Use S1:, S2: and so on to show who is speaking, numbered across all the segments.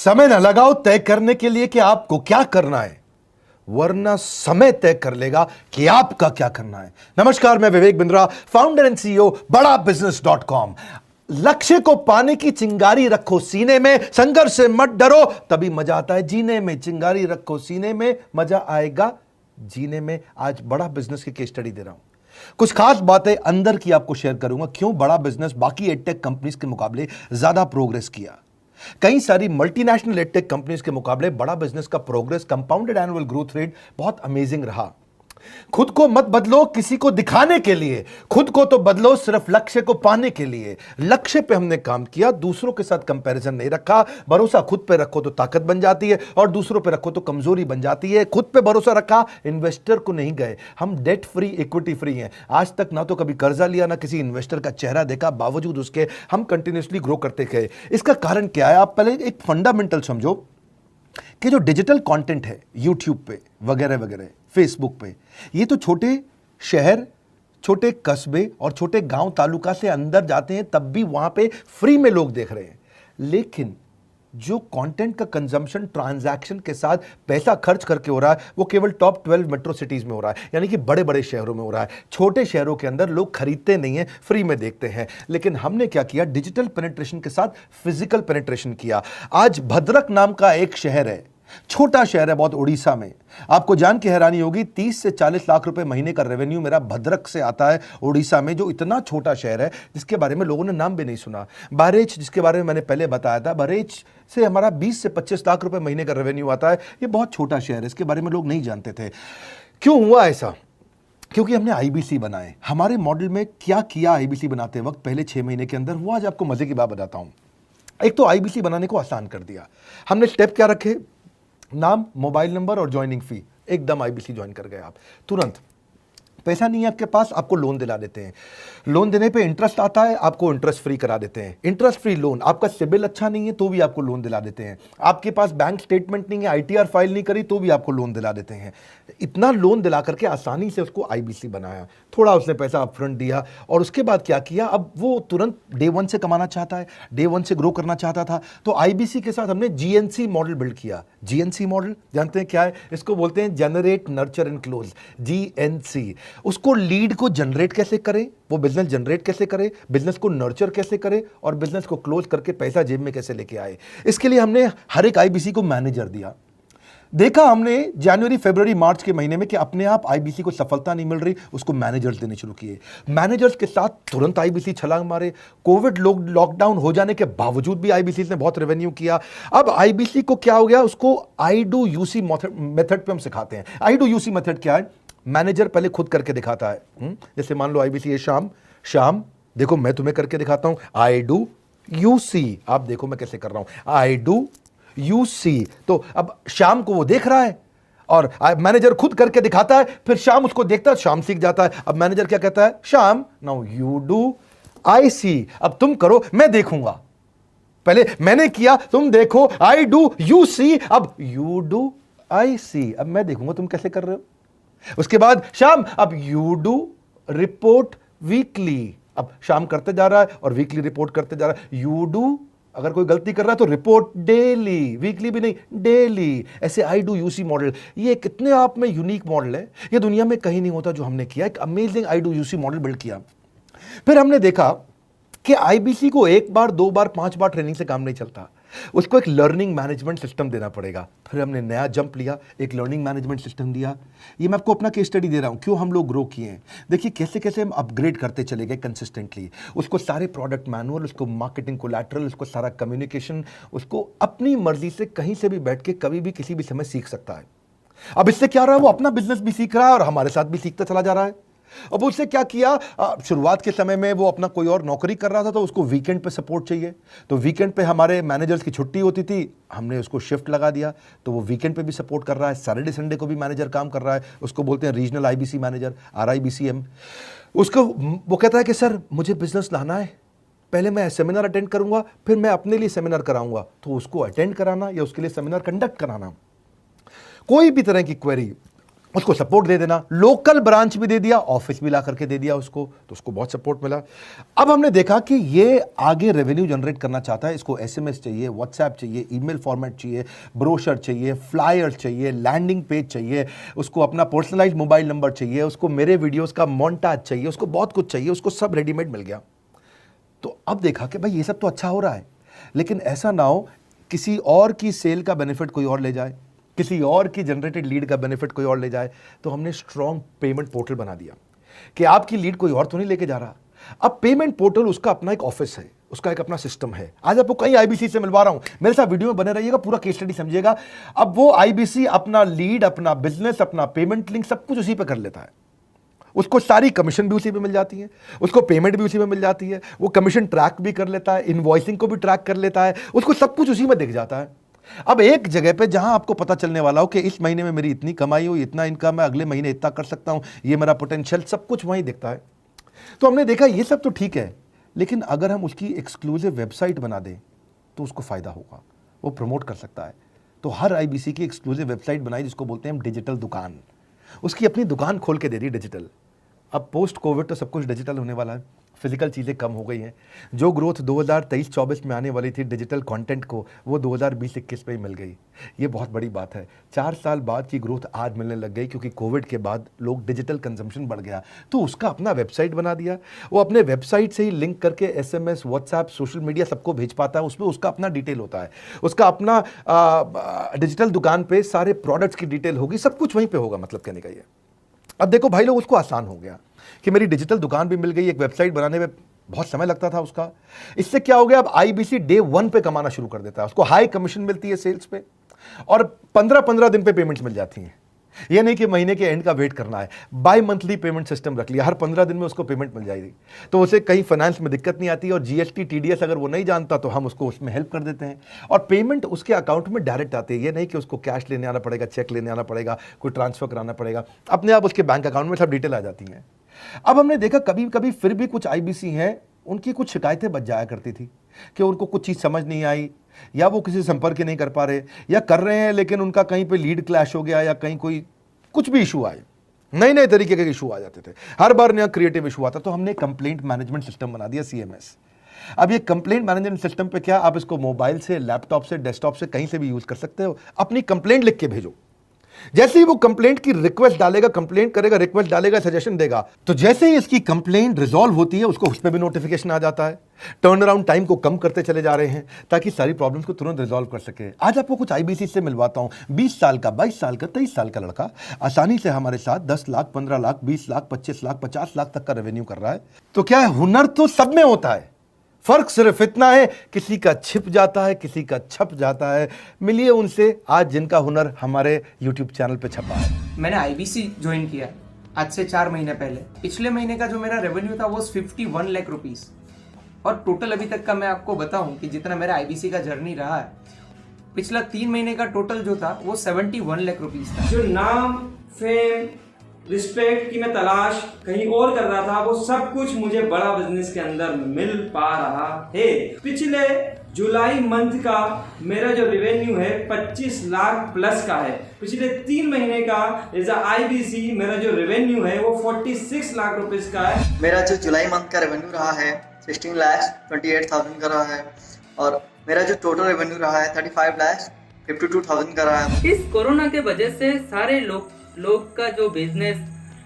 S1: समय न लगाओ तय करने के लिए कि आपको क्या करना है, वरना समय तय कर लेगा कि आपका क्या करना है। नमस्कार, मैं Vivek Bindra, founder and CEO बड़ा बिजनेस.com। लक्ष्य को पाने की चिंगारी रखो सीने में, संघर्ष से मत डरो, तभी मजा आता है जीने में। चिंगारी रखो सीने में, मजा आएगा जीने में। आज बड़ा बिजनेस की केस स्टडी दे रहा हूं, कुछ खास बातें अंदर की आपको शेयर करूंगा, क्यों बड़ा बिजनेस बाकी एडटेक कंपनीज के मुकाबले ज्यादा प्रोग्रेस किया। कई सारी मल्टीनेशनल एडटेक कंपनीज के मुकाबले बड़ा बिजनेस का progress, compounded annual growth rate बहुत अमेजिंग रहा। खुद को मत बदलो किसी को दिखाने के लिए, खुद को तो बदलो सिर्फ लक्ष्य को पाने के लिए। लक्ष्य पे हमने काम किया, दूसरों के साथ कंपैरिजन नहीं रखा। भरोसा खुद पे रखो तो ताकत बन जाती है, और दूसरों पे रखो तो कमजोरी बन जाती है। खुद पे भरोसा रखा, इन्वेस्टर को नहीं गए। हम डेट फ्री, इक्विटी फ्री हैं। आज तक ना तो कभी कर्जा लिया, ना किसी इन्वेस्टर का चेहरा देखा, बावजूद उसके हम कंटिन्यूसली ग्रो करते गए। इसका कारण क्या है? आप पहले एक फंडामेंटल समझो कि जो डिजिटल कंटेंट है यूट्यूब पे वगैरह वगैरह, फेसबुक पे, ये तो छोटे शहर, छोटे कस्बे और छोटे गांव तालुका से अंदर जाते हैं, तब भी वहां पे फ्री में लोग देख रहे हैं। लेकिन जो कंटेंट का कंजम्पशन ट्रांजैक्शन के साथ पैसा खर्च करके हो रहा है, वो केवल टॉप 12 मेट्रो सिटीज में हो रहा है, यानी कि बड़े बड़े शहरों में हो रहा है। छोटे शहरों के अंदर लोग खरीदते नहीं हैं, फ्री में देखते हैं। लेकिन हमने क्या किया? डिजिटल पेनिट्रेशन के साथ फिजिकल पेनिट्रेशन किया। आज भद्रक नाम का एक शहर है, छोटा शहर है बहुत, उड़ीसा में। आपको जान के हैरानी होगी, 30 से 40 लाख रुपए महीने का रेवेन्यू मेरा भद्रक से आता है, उड़ीसा में, जो इतना छोटा शहर है जिसके बारे में लोगों ने नाम भी नहीं सुना। बहरेच, जिसके बारे में मैंने पहले बताया था, बहरेच से हमारा 20 से 25 लाख रुपए महीने का रेवेन्यू आता है। ये बहुत छोटा शहर है, इसके बारे में लोग नहीं जानते थे। क्यों हुआ ऐसा? क्योंकि हमने आईबीसी बनाए। हमारे मॉडल में क्या किया आईबीसी बनाते वक्त पहले 6 महीने के अंदर, वो आज आपको मजे की बात बताता हूं। एक तो आईबीसी बनाने को आसान कर दिया हमने। स्टेप क्या रखे? नाम, मोबाइल नंबर और ज्वाइनिंग फी, एकदम आईबीसी ज्वाइन कर गए आप तुरंत। पैसा नहीं है आपके पास, आपको लोन दिला देते हैं। लोन देने पे इंटरेस्ट आता है, आपको इंटरेस्ट फ्री करा देते हैं। Interest free loan. आपका सिबिल अच्छा नहीं है तो भी आपको लोन दिला देते हैं। आपके पास बैंक स्टेटमेंट नहीं है, आईटीआर फाइल नहीं करी तो भी आपको लोन दिला देते हैं। इतना लोन दिला करके आसानी से उसको आईबीसी बनाया। थोड़ा उसने पैसा अपफ्रंट दिया, और उसके बाद क्या किया? अब वो तुरंत डे 1 से कमाना चाहता है, डे 1 से ग्रो करना चाहता था। तो आईबीसी के साथ हमने जीएनसी मॉडल बिल्ड किया। जीएनसी मॉडल जानते हैं क्या है? इसको बोलते हैं generate, nurture and close, GNC. उसको लीड को जनरेट कैसे करें, वो बिजनेस जनरेट कैसे करे, बिजनेस को नर्चर कैसे करे, और बिजनेस को क्लोज करके पैसा जेब में कैसे लेके आए। इसके लिए हमने हर एक आईबीसी को मैनेजर दिया। देखा हमने जनवरी, फरवरी, मार्च के महीने में कि अपने आप आईबीसी को सफलता नहीं मिल रही, उसको मैनेजर्स देने शुरू किए। मैनेजर्स के साथ तुरंत आईबीसी छलांग मारे। कोविड लॉकडाउन हो जाने के बावजूद भी आईबीसी ने बहुत रेवेन्यू किया। अब आईबीसी को क्या हो गया? उसको आई डू यूसी मेथड पे हम सिखाते हैं। आई डू यूसी मेथड क्या है? मैनेजर पहले खुद करके दिखाता है। जैसे मान लो आईबीसी है, शाम देखो मैं तुम्हें करके दिखाता हूं, आई डू यू सी। आप देखो मैं कैसे कर रहा हूं, आई डू यू सी। तो अब शाम को वो देख रहा है, और मैनेजर खुद करके दिखाता है, फिर शाम उसको देखता है, शाम सीख जाता है। अब मैनेजर क्या कहता है? शाम, नाउ यू डू, आई सी। अब तुम करो, मैं देखूंगा। पहले मैंने किया, तुम देखो, आई डू यू सी, अब यू डू आई सी, अब मैं देखूंगा तुम कैसे कर रहे हो। उसके बाद शाम, अब यू डू रिपोर्ट वीकली। अब शाम करते जा रहा है और वीकली रिपोर्ट करते जा रहा है। यू डू, अगर कोई गलती कर रहा है तो रिपोर्ट डेली, वीकली भी नहीं, डेली। ऐसे आई डू यूसी मॉडल, ये कितने आप में यूनिक मॉडल है, ये दुनिया में कहीं नहीं होता जो हमने किया। एक amazing I do UC model build किया। फिर हमने देखा कि आईबीसी को 1 बार, 2 बार, 5 बार ट्रेनिंग से काम नहीं चलता, उसको एक लर्निंग मैनेजमेंट सिस्टम देना पड़ेगा। फिर हमने नया जंप लिया, एक लर्निंग मैनेजमेंट सिस्टम दिया। ये मैं आपको अपना केस स्टडी दे रहा हूं, क्यों हम लोग ग्रो किए हैं। देखिए कैसे कैसे हम अपग्रेड करते चले गए कंसिस्टेंटली। उसको सारे प्रोडक्ट मैनुअल, उसको मार्केटिंग कोलैटरल, उसको सारा कम्युनिकेशन, उसको अपनी मर्जी से कहीं से भी बैठ के कभी भी किसी भी समय सीख सकता है। अब इससे क्या रहा है? वो अपना बिजनेस भी सीख रहा है और हमारे साथ भी सीखता चला जा रहा है। अब उससे क्या किया? शुरुआत के समय में वो अपना कोई और नौकरी कर रहा था, तो उसको वीकेंड पे सपोर्ट चाहिए। तो वीकेंड पे हमारे मैनेजर्स की छुट्टी होती थी, हमने उसको शिफ्ट लगा दिया, तो वो वीकेंड पे भी सपोर्ट कर रहा है। सैटरडे संडे को भी मैनेजर काम कर रहा है, उसको बोलते हैं रीजनल आईबीसी मैनेजर, RIBCM। उसको वो कहता है कि सर मुझे बिजनेस लाना है, पहले मैं सेमिनार अटेंड करूंगा, फिर मैं अपने लिए सेमिनार कराऊंगा। तो उसको अटेंड कराना या उसके लिए सेमिनार कंडक्ट कराना, कोई भी तरह की क्वेरी, उसको सपोर्ट दे देना, लोकल ब्रांच भी दे दिया, ऑफिस भी ला करके दे दिया उसको, तो उसको बहुत सपोर्ट मिला। अब हमने देखा कि ये आगे रेवेन्यू जनरेट करना चाहता है, इसको एसएमएस चाहिए, व्हाट्सएप चाहिए, ईमेल फॉर्मेट चाहिए, ब्रोशर चाहिए, फ्लायर चाहिए, लैंडिंग पेज चाहिए, उसको अपना पर्सनलाइज्ड मोबाइल नंबर चाहिए, उसको मेरे वीडियोस का मोन्टाज चाहिए, उसको बहुत कुछ चाहिए, उसको सब रेडीमेड मिल गया। तो अब देखा कि भाई ये सब तो अच्छा हो रहा है, लेकिन ऐसा ना हो किसी और की सेल का बेनिफिट कोई और ले जाए, किसी और की जनरेटेड लीड का बेनिफिट कोई और ले जाए। तो हमने स्ट्रॉन्ग पेमेंट पोर्टल बना दिया कि आपकी लीड कोई और तो नहीं लेके जा रहा। अब पेमेंट पोर्टल उसका अपना एक ऑफिस है, उसका एक अपना सिस्टम है। आज आपको कई आईबीसी से मिलवा रहा हूं, मेरे साथ वीडियो में बने रहिएगा, पूरा केस स्टडी समझिएगा। अब वो आईबीसी अपना लीड, अपना बिजनेस, अपना पेमेंट लिंक सब कुछ उसी पे कर लेता है। उसको सारी कमीशन भी उसी पे मिल जाती है, उसको पेमेंट भी उसी में मिल जाती है, वो कमीशन ट्रैक भी कर लेता है, इनवॉइसिंग को भी ट्रैक कर लेता है, उसको सब कुछ उसी में दिख जाता है। अब एक जगह पे जहां आपको पता चलने वाला हो कि इस महीने में मेरी इतनी कमाई हो, इतना इनकम है, अगले महीने इतना कर सकता हूं, ये मेरा पोटेंशियल, सब कुछ वहीं दिखता है। तो हमने देखा ये सब तो ठीक है, लेकिन अगर हम उसकी एक्सक्लूसिव वेबसाइट बना दें तो उसको फायदा होगा, वो प्रमोट कर सकता है। तो हर आईबीसी की एक्सक्लूसिव वेबसाइट बनाई, जिसको बोलते हैं हम डिजिटल दुकान। उसकी अपनी दुकान खोल के दे दी डिजिटल। अब पोस्ट कोविड तो सब कुछ डिजिटल होने वाला है, फिजिकल चीज़ें कम हो गई हैं। जो ग्रोथ 2023-24 में आने वाली थी डिजिटल कंटेंट को, वो 2020-21 में ही मिल गई। ये बहुत बड़ी बात है। 4 साल बाद की ग्रोथ आज मिलने लग गई, क्योंकि कोविड के बाद लोग डिजिटल कंजम्पशन बढ़ गया। तो उसका अपना वेबसाइट बना दिया, वो अपने वेबसाइट से ही लिंक करके एसएमएस, व्हाट्सएप, सोशल मीडिया सबको भेज पाता है। उसमें उसका अपना डिटेल होता है, उसका अपना डिजिटल दुकान पे सारे प्रोडक्ट्स की डिटेल होगी, सब कुछ वहीं पर होगा। मतलब कहने का ये, अब देखो भाई लोग, उसको आसान हो गया कि मेरी डिजिटल दुकान भी मिल गई। एक वेबसाइट बनाने में बहुत समय लगता था उसका। इससे क्या हो गया, अब आईबीसी डे 1 पे कमाना शुरू कर देता है। उसको हाई कमीशन मिलती है सेल्स पे, और 15-15 दिन पे पेमेंट्स मिल जाती हैं। ये नहीं कि महीने के एंड का वेट करना है, बाई मंथली पेमेंट सिस्टम रख लिया, हर 15 दिन में उसको पेमेंट मिल जाएगी। तो उसे कहीं फाइनेंस में दिक्कत नहीं आती, और जीएसटी, टीडीएस अगर वो नहीं जानता तो हम उसको उसमें हेल्प कर देते हैं, और पेमेंट उसके अकाउंट में डायरेक्ट आती है। ये नहीं कि उसको कैश लेने आना पड़ेगा, चेक लेने आना पड़ेगा, कोई ट्रांसफर कराना पड़ेगा, अपने आप उसके बैंक अकाउंट में सब डिटेल आ जाती हैं। अब हमने देखा कभी कभी फिर भी कुछ आईबीसी हैं, उनकी कुछ शिकायतें बच जाया करती थी कि उनको कुछ चीज़ समझ नहीं आई, या वो किसी संपर्क ही नहीं कर पा रहे, या कर रहे हैं लेकिन उनका कहीं पे लीड क्लैश हो गया, या कहीं कोई कुछ भी इशू आए, नए नए तरीके के इशू आ जाते थे, हर बार नया क्रिएटिव इशू आता। तो हमने कंप्लेंट मैनेजमेंट सिस्टम बना दिया, सीएमएस। अब ये कंप्लेंट मैनेजमेंट सिस्टम पे क्या, आप इसको मोबाइल से, लैपटॉप से, डेस्कटॉप से, कहीं से भी यूज कर सकते हो। अपनी कंप्लेंट लिख के भेजो, जैसे ही वो कंप्लेंट की रिक्वेस्ट डालेगा, कंप्लेंट करेगा, रिक्वेस्ट डालेगा, सजेशन देगा, तो जैसे ही इसकी कंप्लेंट रिजॉल्व होती है उसको उस पर भी नोटिफिकेशन आ जाता है। टर्न अराउंड टाइम को कम करते चले जा रहे हैं, ताकि सारी प्रॉब्लम्स को तुरंत रिजॉल्व कर सके। आज आपको कुछ आईबीसी से मिलवाता हूं। 20 साल का, 22 साल का, 23 साल का लड़का आसानी से हमारे साथ 10 लाख, 15 लाख, 20 लाख, 25 लाख, 50 लाख तक का रेवेन्यू कर रहा है। तो क्या है, हुनर तो सब में होता है, फर्क सिर्फ इतना है, किसी का छिप जाता है, किसी का छप जाता है। मिलिए उनसे आज जिनका हुनर हमारे YouTube चैनल पे छपा है।
S2: मैंने आईबीसी ज्वाइन किया आज से 4 महीने पहले। पिछले महीने का जो मेरा रेवेन्यू था वो 51 लाख रुपीस, और टोटल अभी तक का मैं आपको बताऊं कि जितना मेरा आईबीसी का जर्नी रहा है, पिछला 3 महीने का टोटल जो था वो 71 लाख रुपीस था।
S3: जो नाम, फेम, रिस्पेक्ट की मैं तलाश कहीं और कर रहा था, वो सब कुछ मुझे बड़ा बिजनेस के अंदर मिल पा रहा है। पिछले जुलाई मंथ का मेरा जो रेवेन्यू है 25 लाख प्लस का है। पिछले 3 महीने का एज आईबीसी मेरा जो रेवेन्यू है वो 46 लाख रुपीस का है।
S4: मेरा जो जुलाई मंथ का रेवेन्यू रहा है 16,28,000 का रहा है, और मेरा जो टोटल रेवेन्यू रहा है 35,52,000 का रहा है।
S5: इस कोरोना के वजह से सारे लोग का जो बिजनेस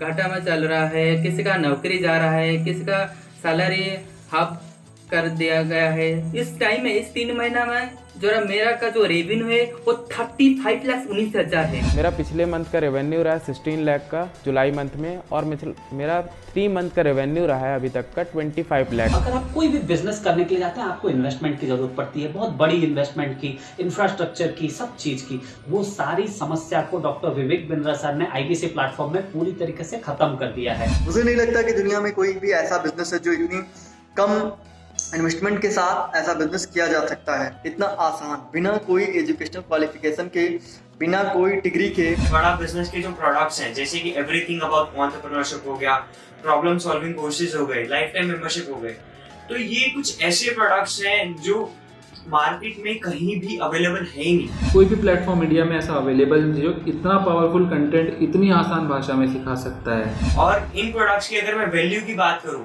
S5: घाटा में चल रहा है, किसी का नौकरी जा रहा है, किसी का सैलरी हाफ कर दिया गया है। इस टाइम में, इस 3 महीना में जो मेरा का जो रेवेन्यू है वो 35,19,000 है।
S6: मेरा पिछले मंथ का रेवेन्यू रहा है 16 लाख का जुलाई मंथ में, और मेरा 3 मंथ का रेवेन्यू रहा है अभी तक का 25 लाख।
S7: अगर आप कोई भी बिजनेस करने के लिए जाते हैं, आपको इन्वेस्टमेंट की जरूरत पड़ती है, बहुत बड़ी इन्वेस्टमेंट की, इंफ्रास्ट्रक्चर की, सब चीज की। वो सारी समस्या को डॉक्टर विवेक बिंद्रा सर ने आईबीसी प्लेटफॉर्म में पूरी तरीके से खत्म कर दिया है।
S4: मुझे नहीं लगता कि दुनिया में कोई भी ऐसा बिजनेस है जो इतनी कम इन्वेस्टमेंट के साथ ऐसा बिजनेस किया जा सकता है, इतना आसान, बिना कोई एजुकेशनल क्वालिफिकेशन के, बिना कोई डिग्री के।
S3: बड़ा बिजनेस के जो प्रोडक्ट्स हैं, जैसे कि एवरीथिंग अबाउट एंटरप्रेन्योरशिप हो गया, प्रॉब्लम सॉल्विंग कोर्सेज हो गए, लाइफ टाइम मेंबरशिप हो गए, तो ये कुछ ऐसे प्रोडक्ट्स हैं जो मार्केट में कहीं भी अवेलेबल है ही नहीं।
S8: कोई भी प्लेटफॉर्म इंडिया में ऐसा अवेलेबल नहीं जो इतना पावरफुल कंटेंट इतनी आसान भाषा में सिखा सकता है।
S3: और इन प्रोडक्ट्स की अगर मैं वैल्यू की बात करूं,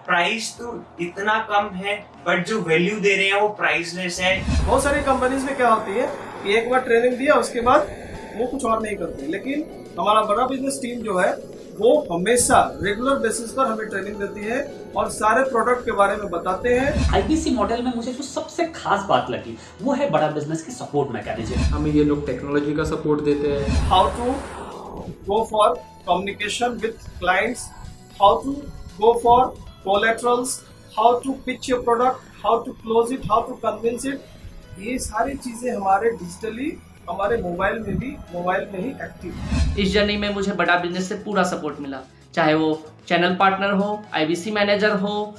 S3: प्राइस तो इतना कम है बट जो वैल्यू दे रहे हैं वो प्राइसलेस है।
S9: बहुत सारी कंपनीज में क्या होती है कि एक बार ट्रेनिंग दिया उसके बाद वो कुछ और नहीं करते, लेकिन हमारा बड़ा बिजनेस टीम जो है वो हमेशा रेगुलर बेसिस पर हमें ट्रेनिंग देती है और सारे प्रोडक्ट के बारे में बताते हैं।
S7: आईबीसी मॉडल में मुझे जो सबसे खास बात लगी वो है बड़ा बिजनेस की सपोर्ट मैकेनिज्म।
S8: हमें ये लोग टेक्नोलॉजी का सपोर्ट देते हैं।
S9: How to go for communication with clients, how to go for collaterals, how to pitch your product, how to close it, how to convince it, ये सारी चीजें हमारे डिजिटली हमारे मोबाइल में ही एक्टिव।
S10: इस जर्नी में मुझे बड़ा बिजनेस से पूरा सपोर्ट मिला, चाहे वो चैनल पार्टनर हो, आईबीसी मैनेजर हो,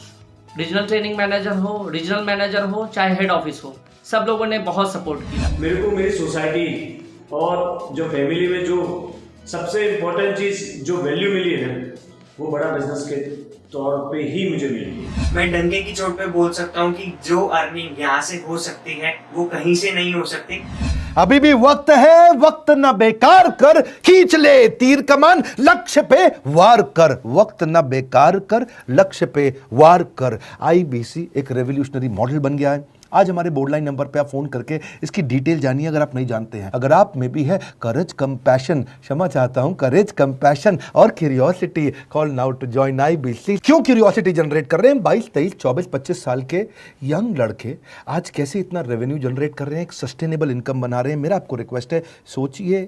S10: रीजनल ट्रेनिंग मैनेजर हो, रीजनल मैनेजर हो, चाहे हेड ऑफिस हो, सब लोगों ने बहुत सपोर्ट किया।
S3: मेरे को मेरी सोसाइटी और जो फैमिली में जो सबसे इम्पोर्टेंट चीज जो वैल्यू मिली है ना, वो बड़ा बिजनेस के तौर पे ही मुझे मिली है। मैं डंके की चोट पे बोल सकता हूँ कि जो अर्निंग यहाँ से हो सकती है वो कहीं से नहीं हो सकती।
S1: अभी भी वक्त है, वक्त न बेकार कर, खींच ले तीर कमान, लक्ष्य पे वार कर, वक्त न बेकार कर, लक्ष्य पे वार कर। आईबीसी एक रेवोल्यूशनरी मॉडल बन गया है। आज हमारे बोर्ड लाइन नंबर पे आप फोन करके इसकी डिटेल जानिए अगर आप नहीं जानते हैं। अगर आप में भी है करेज, कंपैशन, क्षमा चाहता हूं, करेज, कंपैशन और curiosity, call now to join IBC. क्यों क्यूरियोसिटी जनरेट कर रहे हैं? 22, 23, 24, 25 साल के यंग लड़के आज कैसे इतना रेवेन्यू जनरेट कर रहे हैं, एक सस्टेनेबल इनकम बना रहे हैं। मेरा आपको रिक्वेस्ट है, सोचिए,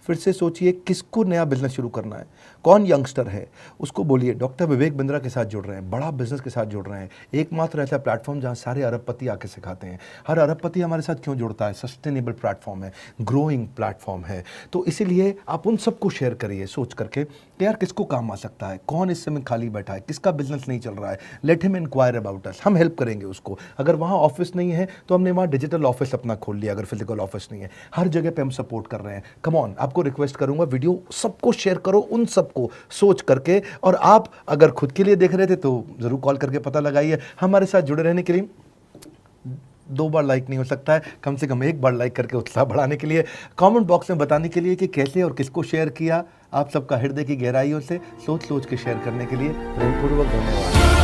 S1: फिर से सोचिए, किसको नया बिजनेस शुरू करना है, कौन यंगस्टर है, उसको बोलिए डॉक्टर विवेक बिंद्रा के साथ जुड़ रहे हैं, बड़ा बिजनेस के साथ जुड़ रहे हैं। एकमात्र ऐसा प्लेटफॉर्म जहां सारे अरबपति आके सिखाते हैं। हर अरबपति हमारे साथ क्यों जुड़ता है? सस्टेनेबल प्लेटफॉर्म है, ग्रोइंग प्लेटफॉर्म है। तो इसीलिए आप उन सबको शेयर करिए सोच करके कि यार किसको काम आ सकता है, कौन इस समय खाली बैठा है, किसका बिजनेस नहीं चल रहा है, let him inquire about us, हम हेल्प करेंगे उसको। अगर वहाँ ऑफिस नहीं है तो हमने वहाँ डिजिटल ऑफिस अपना खोल लिया, अगर फिजिकल ऑफिस नहीं है, हर जगह पे हम सपोर्ट कर रहे हैं। कम ऑन, आपको रिक्वेस्ट करूंगा वीडियो सबको शेयर करो, उन सबको सोच करके। और आप अगर खुद के लिए देख रहे थे तो जरूर कॉल करके पता लगाइए। हमारे साथ जुड़े रहने के लिए 2 बार लाइक नहीं हो सकता है, कम से कम 1 बार लाइक करके उत्साह बढ़ाने के लिए, कमेंट बॉक्स में बताने के लिए कि कैसे और किसको शेयर किया। आप सबका हृदय की गहराइयों से सोच सोच के शेयर करने के लिए प्रेमपूर्वक धन्यवाद।